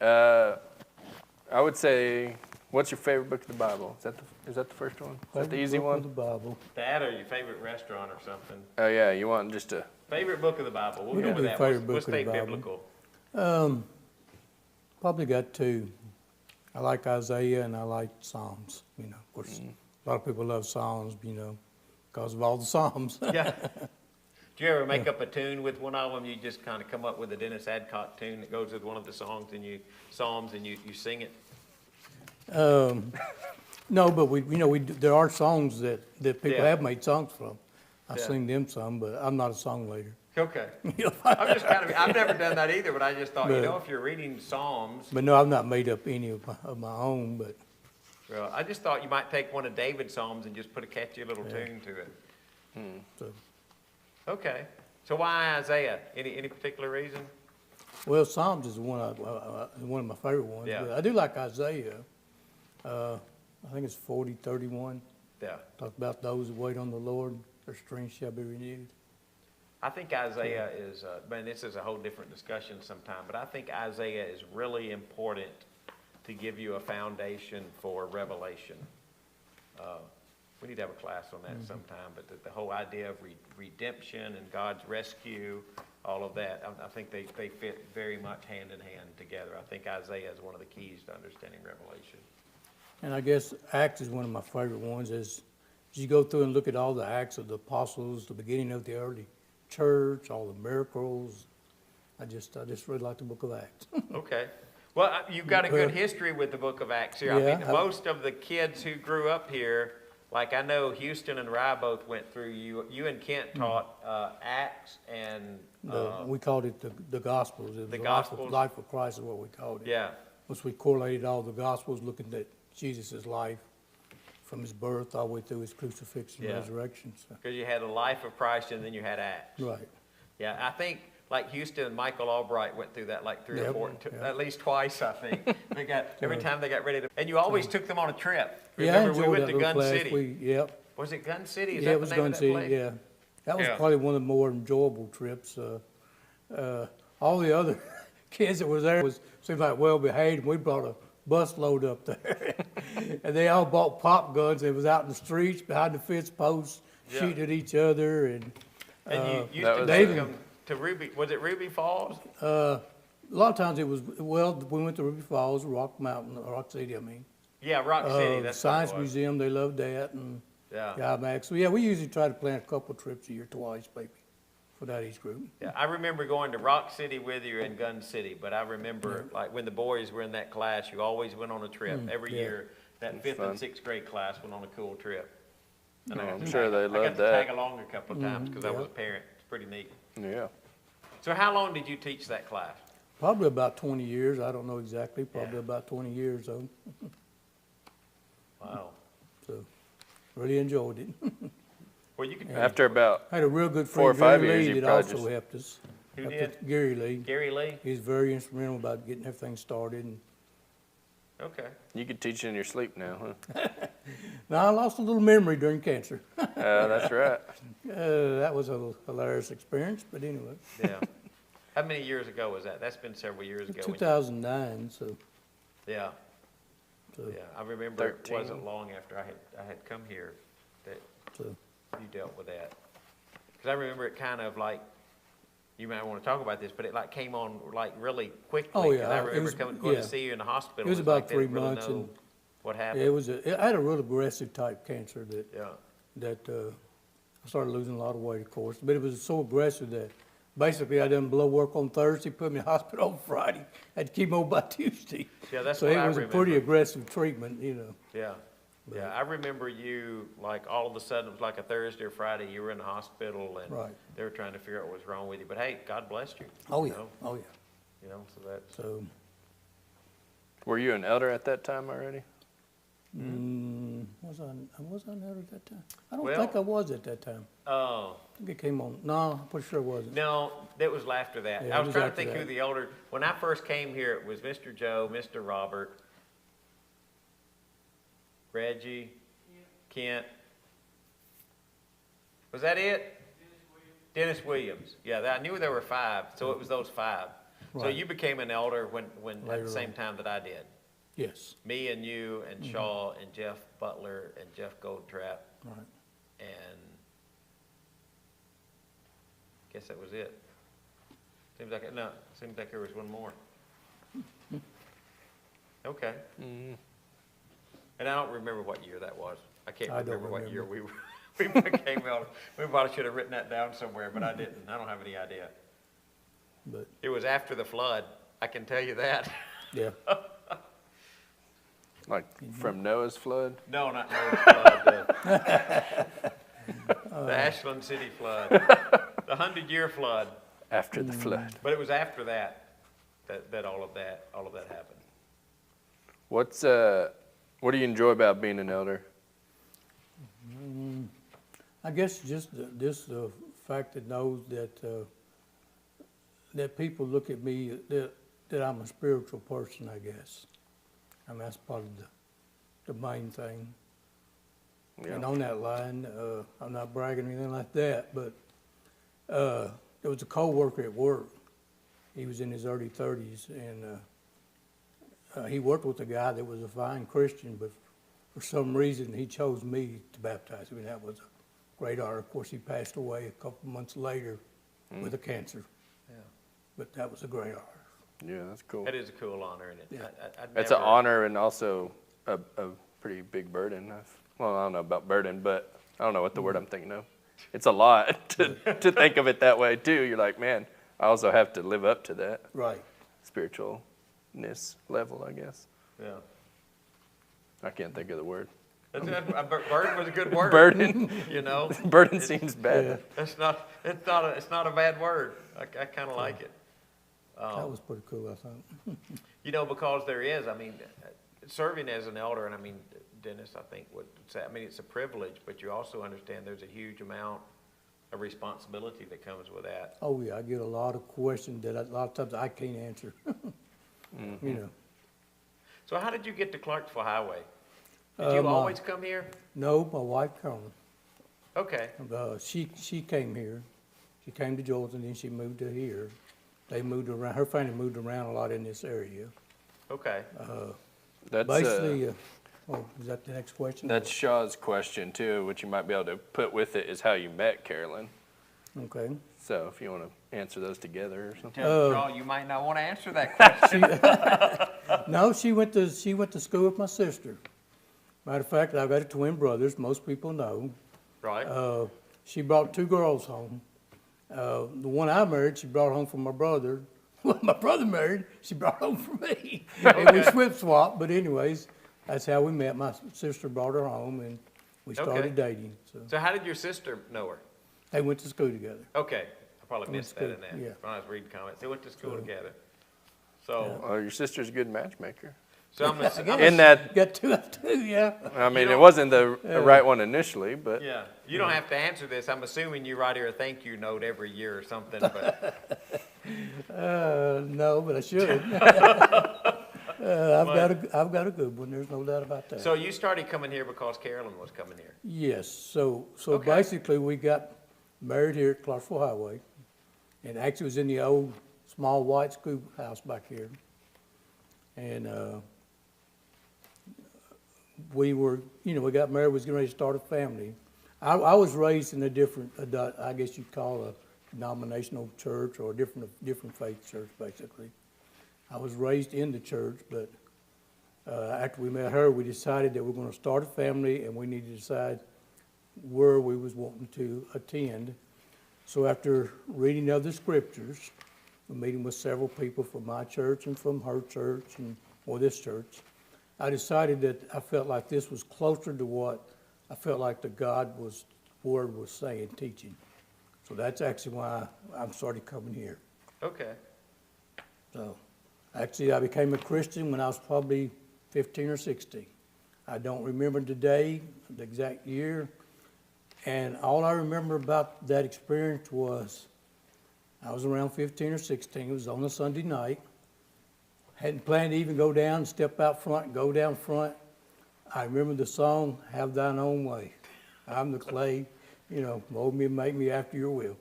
I would say, what's your favorite book of the Bible? Is that the first one? Is that the easy Book of one? The Bible. That or your favorite restaurant or something? Oh yeah, you want just a, Favorite book of the Bible, we'll We go can with do that. favorite We'll book of the stay Bible. biblical. Probably got 2. I like Isaiah and I like Psalms. You know, of course, a lot of people love Psalms, you know, because of all the Psalms. Yeah. Do you ever make up a tune with one of them? You just kind of come up with a Dennis Adcock tune that goes with one of the songs and you sing it? No, but there are songs that people Yeah. have made songs from. I Yeah. sing them some, but I'm not a songwriter. Okay. I'm just kind of, I've never done that either, but I just thought, But- if you're reading Psalms, But no, I've not made up any of my own, but well, I just thought you might take one of David's Psalms and just put a catchy little tune to it. so. Okay. So why Isaiah? Any particular reason? Well, Psalms is one of my favorite ones. Yeah. But I do like Isaiah. I think it's 40:31. Yeah. Talk about those who wait on the Lord, their strength shall be renewed. I think Isaiah is, man, this is a whole different discussion sometime, but I think Isaiah is really important to give you a foundation for Revelation. We need to have a class on that sometime, but the whole idea of redemption and God's rescue, all of that, I think they fit very much hand in hand together. I think Isaiah is one of the keys to understanding Revelation. And I guess Acts is one of my favorite ones. As you go through and look at all the Acts of the apostles, the beginning of the early church, all the miracles, I just really like the book of Acts. Okay. Well, you've got a good history with the book of Acts here. Yeah, I mean, most of the kids who grew up here, like I know Houston and Rye both went through, you and Kent taught Acts and, We called it the Gospels. It was The the Gospels. Life of Christ is what we called it. yeah, Once we correlated all the Gospels, looking at Jesus' life from his birth all the way through his crucifixion and Yeah. resurrection. So, because you had the life of Christ and then you had Acts. right. Yeah, I think like Houston and Michael Albright went through that like three or Yep, four, yep. at least twice, I think. They got, every time they got ready to, and you always took them on a trip. Yeah, I Remember, we enjoyed went that to little Gun class. City. Yep. Was it Gun City? Is Yeah, that it was the name Gun of that City, place? yeah. That was Yeah. probably one of the more enjoyable trips. All the other kids that was there seemed like well behaved, and we brought a bus load up there. And they all bought pop guns, and was out in the streets, behind the fence posts, Yeah. shooting at each other, and And you used that to was take David. them to Ruby, was it Ruby Falls? a lot of times it was, well, we went to Ruby Falls, Rock Mountain, Rock City, I mean. Yeah, Rock City, that's what it Science was. Museum, they loved that, and Yeah. Max. So, yeah, we usually try to plan a couple trips a year, twice, maybe, for that age group. Yeah, I remember going to Rock City with you and Gun City, but I remember, like, when the boys were in that class, you always went on a trip. Every yeah. year, that fifth fun. and sixth grade class went on a cool trip. And I Oh, got I'm to sure tag- they I got loved to that. tag along a couple of times because I was a yeah. parent. It's pretty neat. Yeah. So how long did you teach that class? Probably about 20 years. I don't know exactly. Probably Yeah. about 20 years, though. Wow. So, really enjoyed it. Well, you can, After about Had a real good 4 or friend, 5 Gary years, Lee, you that probably also just- helped us. Who Helped did? us- Gary Lee. Gary Lee? He's very instrumental about getting everything started. And, Okay. you could teach in your sleep now, huh? now, I lost a little memory during cancer. That's right. That was a hilarious experience, but anyway. Yeah. How many years ago was that? That's been several years ago. when you- 2009, so, Yeah. so, Yeah, I remember it 13. wasn't long after I had come here that so. you dealt with that. Because I remember it kind of like, you might want to talk about this, but it like came on like really quickly. Oh, 'cause yeah, I it remember was- going yeah. to see you in the hospital. It was It's about like they 3 didn't really months, know and what Yeah, happened. I had a real aggressive type cancer Yeah, that I started losing a lot of weight, of course. But it was so aggressive that basically I done blood work on Thursday, put me in the hospital on Friday, had chemo by Tuesday. Yeah, that's So what it I was a pretty remember. aggressive treatment, you know. yeah. Yeah, I remember you, like, all of a sudden, it was like a Thursday or Friday, you were in the hospital and Right. they were trying to figure out what was wrong with you. But hey, God blessed you. Oh, you yeah, know? oh, yeah. You know, so that's, So, Were you an elder at that time already? was I not at that time? I don't Well- think I was at that time. oh. I think it came on, no, I'm pretty sure it wasn't. No, that was after that. Yeah, I it was was trying to after think who that. the older, when I first came here, it was Mr. Joe, Mr. Robert, Reggie, Kent. Was that it? Dennis Williams. Yeah, I knew there were 5, so it was those 5. So Right. you became an elder when at Later the same on. time that I did. Yes, Me and you and Shaw and Jeff Butler and Jeff Goldtrap right. and guess that was it. Seems like, seems like there was one more. Okay. Mm-hmm. And I don't remember what year that was. I can't I don't remember what year remember. we became elders. We probably should have written that down somewhere, but I didn't. I don't have any idea. But, It was after the flood, I can tell you that. yeah, Like from Noah's flood? No, not Noah's flood. The Ashland City flood. The 100-year flood. After the flood. But it was after that that all of that happened. What do you enjoy about being an elder? I guess just the fact that knows that people look at me, that I'm a spiritual person, I guess. I mean, that's probably the main thing. Yeah. And on that line, I'm not bragging or anything like that, but There was a co-worker at work. He was in his early 30s, and he worked with a guy that was a fine Christian, but for some reason he chose me to baptize him, and that was a great honor. Of course, he passed away a couple months later with a cancer, Yeah. but that was a great honor. Yeah, that's cool. That is a cool honor, isn't it? Yeah. It's an honor and also a pretty big burden. Well, I don't know about burden, but I don't know what the word I'm thinking of. It's a lot to think of it that way too. You're like, man, I also have to live up to that Right. spiritualness level, I guess. Yeah. I can't think of the word. Burden was a good word. Burden. You know? Burden seems bad. Yeah. It's not a bad word. I kind of like it. That was pretty cool, I thought. You know, because there is, I mean, serving as an elder, and I mean, Dennis, I think would say, I mean, it's a privilege, but you also understand there's a huge amount of responsibility that comes with that. Oh, yeah, I get a lot of questions that a lot of times I can't answer, you know. So how did you get to Clarksville Highway? Did you my- always come here? No, my wife, Carmen, Okay, she came here. She came to Georgia, and then she moved to here. They moved around, her family moved around a lot in this area. okay. That's Basically, is that the next question? that's Shaw's question too, which you might be able to put with it is how you met Carolyn. Okay. So if you want to answer those together or something. Shaw, you might not want to answer that question. No, she went to school with my sister. Matter of fact, I've got twin brothers, most people know. Right? She brought two girls home. The one I married, she brought home from my brother. When my brother married, she brought home from me. And we swip swapped, but anyways, that's how we met. My sister brought her home, and we started dating. So So how did your sister know her? they went to school together. Okay, I probably Went missed to that in school, that, yeah. when I was reading comments. They went to school together. So, Well, your sister's a good matchmaker. so In that, Got two of two, yeah. I mean, know- it wasn't the right one initially, but yeah, you don't have to answer this. I'm assuming you write her a thank you note every year or something, but, No, but I should. I've got a good one. There's no doubt about that. so you started coming here because Carolyn was coming here. Yes, so Okay. basically, we got married here at Clarksville Highway, and actually it was in the old small white schoolhouse back here. And, we were, we got married, we was getting ready to start a family. I was raised in a different, I guess you'd call a denominational church or a different faith church, basically. I was raised in the church, but, after we met her, we decided that we're gonna start a family, and we needed to decide where we was wanting to attend. So after reading other scriptures, meeting with several people from my church and from her church or this church, I decided that I felt like this was closer to what I felt like the Word was saying, teaching. So that's actually why I started coming here. Okay, So, actually, I became a Christian when I was probably 15 or 16. I don't remember the day, the exact year, and all I remember about that experience was I was around 15 or 16. It was on a Sunday night. Hadn't planned to even go down and step out front, go down front. I remember the song, Have Thine Own Way. I'm the clay, mold me and make me after your will.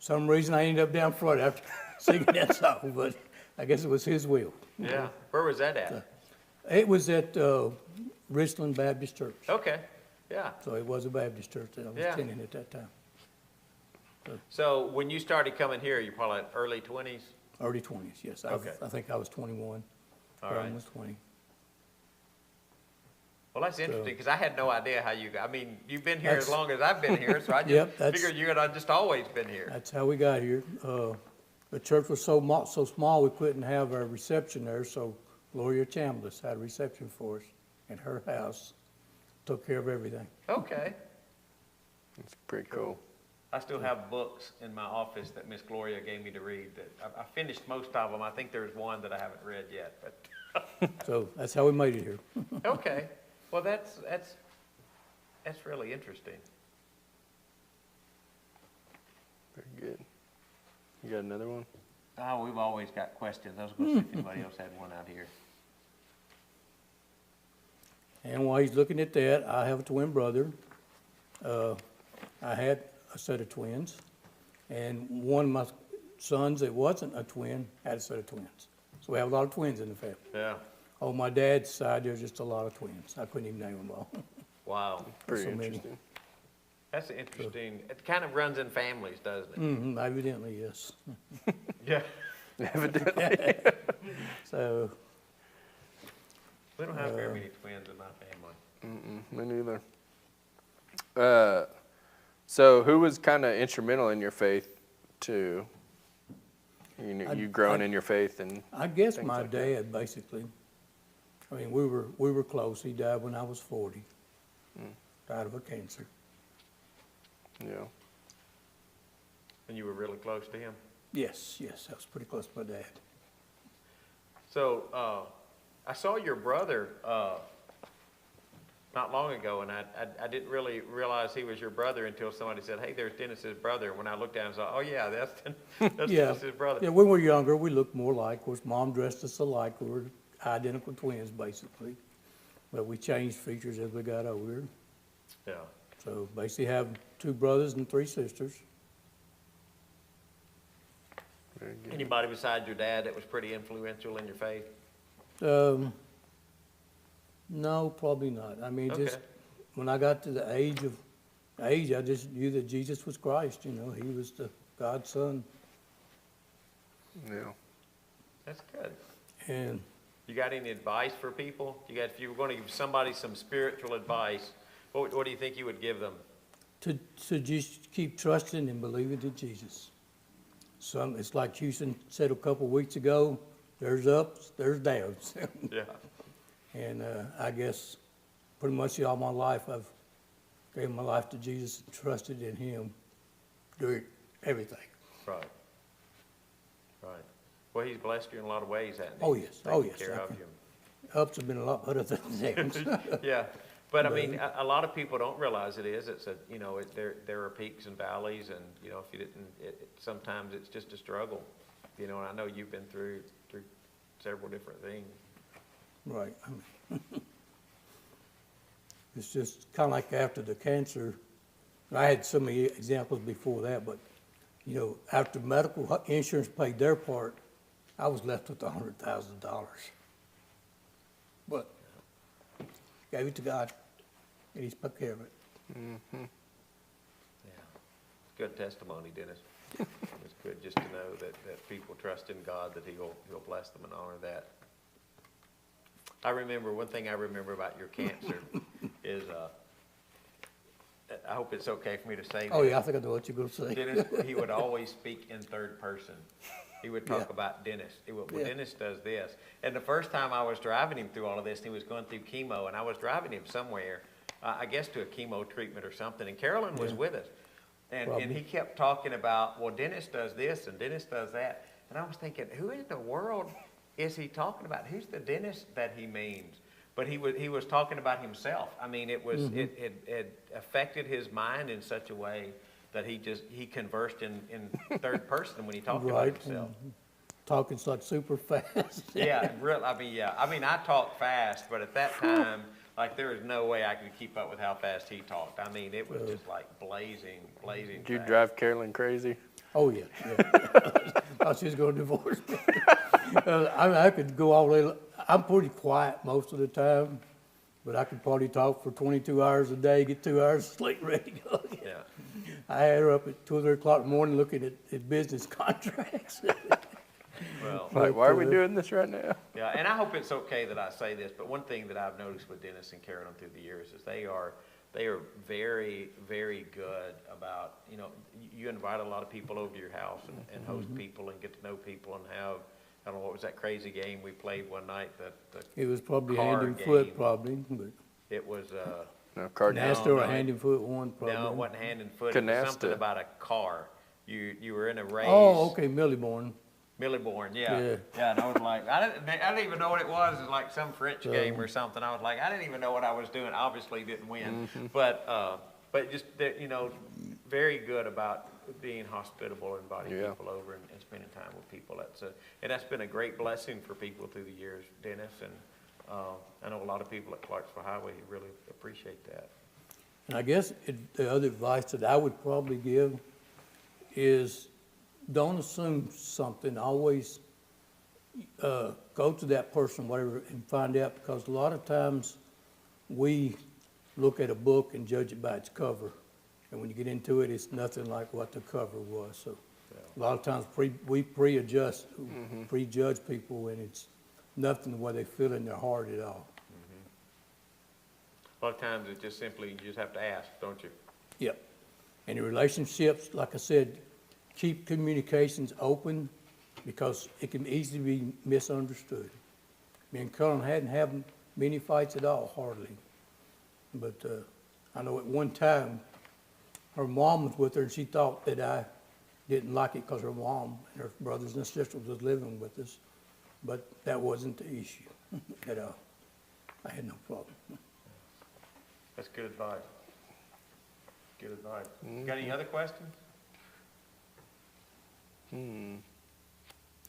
Some reason I ended up down front after singing that song, but I guess it was his will. yeah. Where was that at? It was at Richland Baptist Church. Okay, yeah. So it was a Baptist church that I was Yeah. attending at that time, So when you started coming here, you're probably like early 20s? early 20s, yes. Okay. I think I was 21. All Carmen right. was 20. Well, that's interesting, because I had no idea how I mean, you've been here as That's- long as I've been here, so I Yep, just that's- figured you had just always been here. That's how we got here. The church was so small, we couldn't have a reception there, so Gloria Chambliss had a reception for us in her house, took care of everything. Okay. it's pretty cool. I still have books in my office that Miss Gloria gave me to read. That I finished most of them. I think there's one that I haven't read yet, but, So that's how we made it here. okay. Well, that's really interesting. Very good. You got another one? Oh, we've always got questions. I was going to see if anybody else had one out here. And while he's looking at that, I have a twin brother. I had a set of twins, And one of my sons that wasn't a twin had a set of twins. So we have a lot of twins in the family. Yeah. On my dad's side, there's just a lot of twins. I couldn't even name them all. Wow. Pretty so many. interesting. That's interesting. It kind of runs in families, doesn't it? Evidently, yes. Yeah. Evidently. So, We don't have very many twins in my family. Me neither. So who was kind of instrumental in your faith too? You growing in your faith and I guess things my like that. dad, basically. I mean, we were close. He died when I was 40. Died of a cancer. yeah. And you were really close to him? Yes, I was pretty close to my dad. So, I saw your brother, not long ago, and I didn't really realize he was your brother until somebody said, hey, there's Dennis's brother. When I looked at him, I thought, oh yeah, that's Yeah. Dennis's brother. Yeah, when we were younger, we looked more alike. Of course, Mom dressed us alike. We were identical twins, basically. But we changed features as we got older. Yeah. So basically have 2 brothers and 3 sisters. Very good. Anybody besides your dad that was pretty influential in your faith? No, probably not. I mean, just Okay. when I got to the age, I just knew that Jesus was Christ. You know, He was the God's Son. Yeah. That's good. And You got any advice for people? If you were going to give somebody some spiritual advice, what do you think you would give them? to just keep trusting and believing in Jesus. It's like Houston said a couple of weeks ago, there's ups, there's downs. Yeah. And I guess pretty much all my life, I've gave my life to Jesus and trusted in Him during everything. Right. Right. Well, he's blessed you in a lot of ways, hasn't he? Oh, yes. Oh, Taken yes. care I of can- you. Ups have been a lot better than downs. Yeah, but I mean, a lot of people don't realize it is. It's there are peaks and valleys, and if you didn't, sometimes it's just a struggle. And I know you've been through several different things. Right. I mean, it's just kind of like after the cancer. I had so many examples before that, but after medical insurance paid their part, I was left with $100,000. But gave it to God, and He's took care of it. Yeah, it's good testimony, Dennis. It's good just to know that people trust in God, that He'll bless them and honor that. One thing I remember about your cancer is, I hope it's okay for me to say this. Oh, yeah, I think I know what you're going to say. Dennis, he would always speak in third person. He would talk Yeah. about Dennis. Well, Yeah. Dennis does this. And the first time I was driving him through all of this, he was going through chemo, and I was driving him somewhere, I guess to a chemo treatment or something, and Carolyn was Yeah. with us. And Probably. he kept talking about, well, Dennis does this and Dennis does that. And I was thinking, who in the world is he talking about? Who's the Dennis that he means? But he was talking about himself. I mean, it was it affected his mind in such a way that he conversed in third person when he talked about Right. himself. Talking like super fast. Yeah, real. I mean, yeah. I mean, I talk fast, but at that time, like there was no way I could keep up with how fast he talked. I mean, it was just like blazing. Did you fast. drive Carolyn crazy? Oh, yeah. Thought she was going to divorce me. I could go all day. I'm pretty quiet most of the time, but I could probably talk for 22 hours a day, get 2 hours of sleep, ready to go. Yeah. I had her up at 2 or 3 o'clock in the morning looking at business contracts. Well. Like, why are we doing this right now? Yeah, and I hope it's okay that I say this, but one thing that I've noticed with Dennis and Carolyn through the years is they are very, very good about, you invite a lot of people over to your house and host people and get to know people and have, I don't know, what was that crazy game we played one night? It was probably hand Card and foot, game. probably, but It was, No, card No, Nasta or no, a hand and foot one, probably. no, it wasn't hand and foot, it was something Canasta. about a car. You were in a race. Oh, okay, Millieborn. Milliborn, yeah. Yeah. Yeah, and I was like, I didn't even know what it was. It was like some French game or something. I was like, I didn't even know what I was doing. Obviously didn't win. But just, very good about being hospitable and inviting Yeah. people over and spending time with people. And that's been a great blessing for people through the years, Dennis. And I know a lot of people at Clarksville Highway who really appreciate that. And I guess the other advice that I would probably give is don't assume something. Always go to that person, whatever, and find out, because a lot of times we look at a book and judge it by its cover. And when you get into it, it's nothing like what the cover was. So a lot of times we prejudge people, and it's nothing the way they feel in their heart at all. A lot of times it's just simply, you just have to ask, don't you? Yep. And in relationships, like I said, keep communications open, because it can easily be misunderstood. Me and Cullen hadn't had many fights at all, hardly. But I know at one time, her mom was with her, and she thought that I didn't like it because her mom and her brothers and sisters was living with us. But that wasn't the issue at all. I had no problem. That's good advice. Good advice. Got any other questions? Trying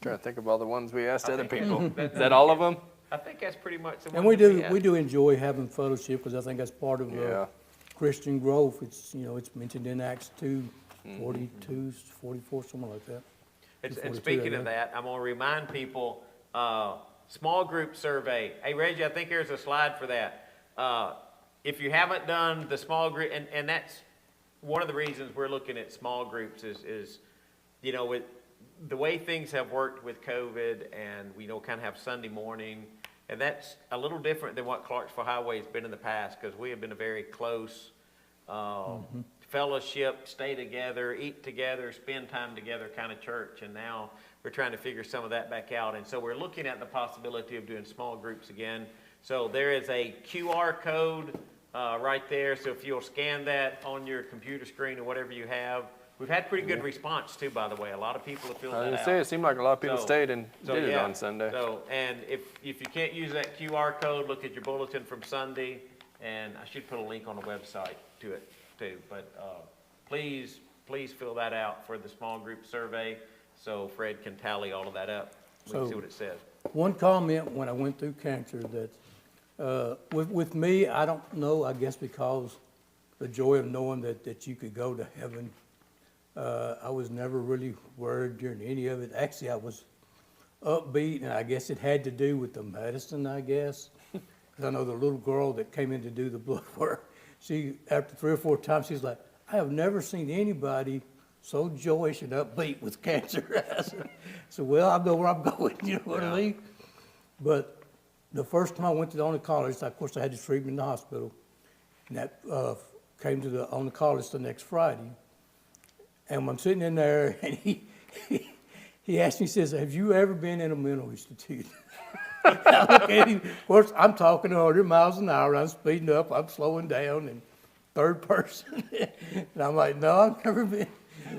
to think of all the ones we asked I other think people. that- Is that all of them? I think that's pretty much the one. And we that do enjoy having fellowship, because I think that's part of Yeah. Christian growth. It's, it's mentioned in Acts 2, 42, 44, something like that. And 42, speaking I of guess. that, I'm gonna remind people, small group survey. Hey, Reggie, I think there's a slide for that. If you haven't done the small group, and that's one of the reasons we're looking at small groups is, with the way things have worked with COVID, and we kind of have Sunday morning, and that's a little different than what Clarksville Highway has been in the past, because we have been a very close fellowship, stay together, eat together, spend time together kind of church, and now we're trying to figure some of that back out. And so we're looking at the possibility of doing small groups again. So there is a QR code right there, so if you'll scan that on your computer screen or whatever you have. We've had pretty good response too, by the way. A lot of people have filled I was that gonna out. say, it seemed like a lot of people So- stayed and So, did it yeah. on Sunday. So, and if you can't use that QR code, look at your bulletin from Sunday, and I should put a link on the website to it too. But please fill that out for the small group survey, so Fred can tally all of that up. We can see So- what it says. One comment when I went through cancer that, with me, I don't know, I guess because the joy of knowing that you could go to heaven, I was never really worried during any of it. Actually, I was upbeat, and I guess it had to do with the medicine, I guess. 'Cause I know the little girl that came in to do the blood work, she, after 3 or 4 times, she's like, I have never seen anybody so joyous and upbeat with cancer. I said, well, I know where I'm going, you know what I mean? But the first time I went to the only college, of course, I had the treatment in the hospital, and that came to the only college the next Friday. And I'm sitting in there, and he asked me, he says, have you ever been in a mental institute? I look at him, of course, I'm talking 100 miles an hour, I'm speeding up, I'm slowing down, and third person. And I'm like, no, I've never been.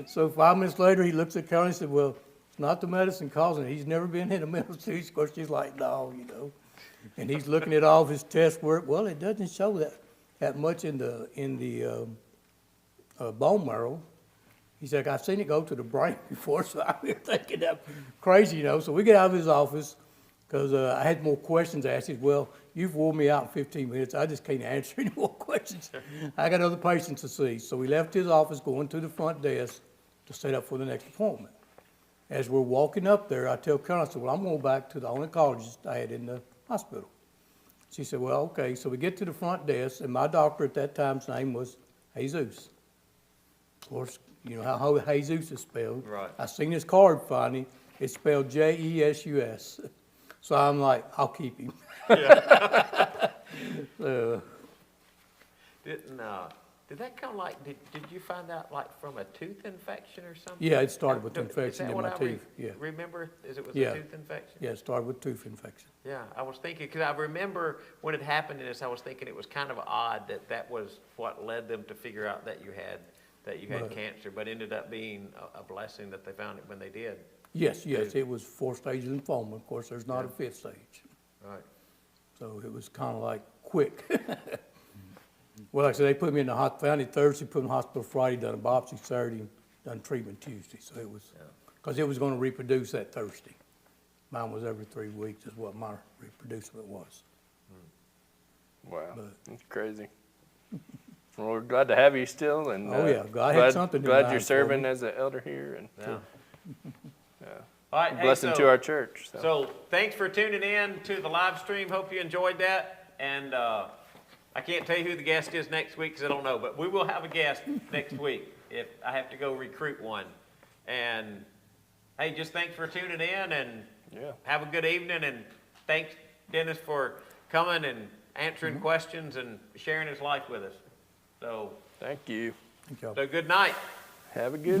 So 5 minutes later, he looks at Carol and said, well, it's not the medicine causing it. He's never been in a mental institute. Of course, she's like, no, And he's looking at all of his test work. Well, it doesn't show that much in the bone marrow. He's like, I've seen it go to the brain before, so I'm here thinking that crazy, So we get out of his office, because I had more questions asked. He said, well, you've wore me out in 15 minutes. I just can't answer any more questions. I got other patients to see. So we left his office, going to the front desk to set up for the next appointment. As we're walking up there, I tell Karen, I said, well, I'm going back to the oncologist I had in the hospital. She said, well, okay. So we get to the front desk, and my doctor at that time's name was Jesus. Of course, you know how Jesus is spelled. Right. I seen his card finally. It's spelled Jesus. So I'm like, I'll keep him. Did that come did you find out from a tooth infection or something? Yeah, it started with Is infection that in what my I teeth. Yeah. remember, is it was Yeah. a tooth infection? Yeah, it started with tooth infection. Yeah, I was thinking, because I remember when it happened to us, I was thinking it was kind of odd that was what led them to figure out that you had Right. cancer, but ended up being a blessing that they found it when they did. Yes, it was 4 stages lymphoma. Of course, there's not a 5th stage. Right. So it was kind of like quick. Well, like I said, they put me in the hospital, found it Thursday, put me in the hospital Friday, done a biopsy Saturday, done treatment Tuesday. So it was, because it was going to reproduce that Thursday. Mine was every 3 weeks is what my reproducement was. Wow, But- that's crazy. Well, we're glad to have you still, and Oh, yeah. God had something in glad mind you're for serving me. as an elder here, and Yeah. All right, hey, blessing to our church. So. So thanks for tuning in to the live stream. Hope you enjoyed that. And I can't tell you who the guest is next week because I don't know, but we will have a guest next week if I have to go recruit one. And hey, just thanks for tuning in and Yeah. have a good evening. And thanks, Dennis, for coming and answering questions and sharing his life with us. So, Thank you. Thank y'all. so good night. Have a good one.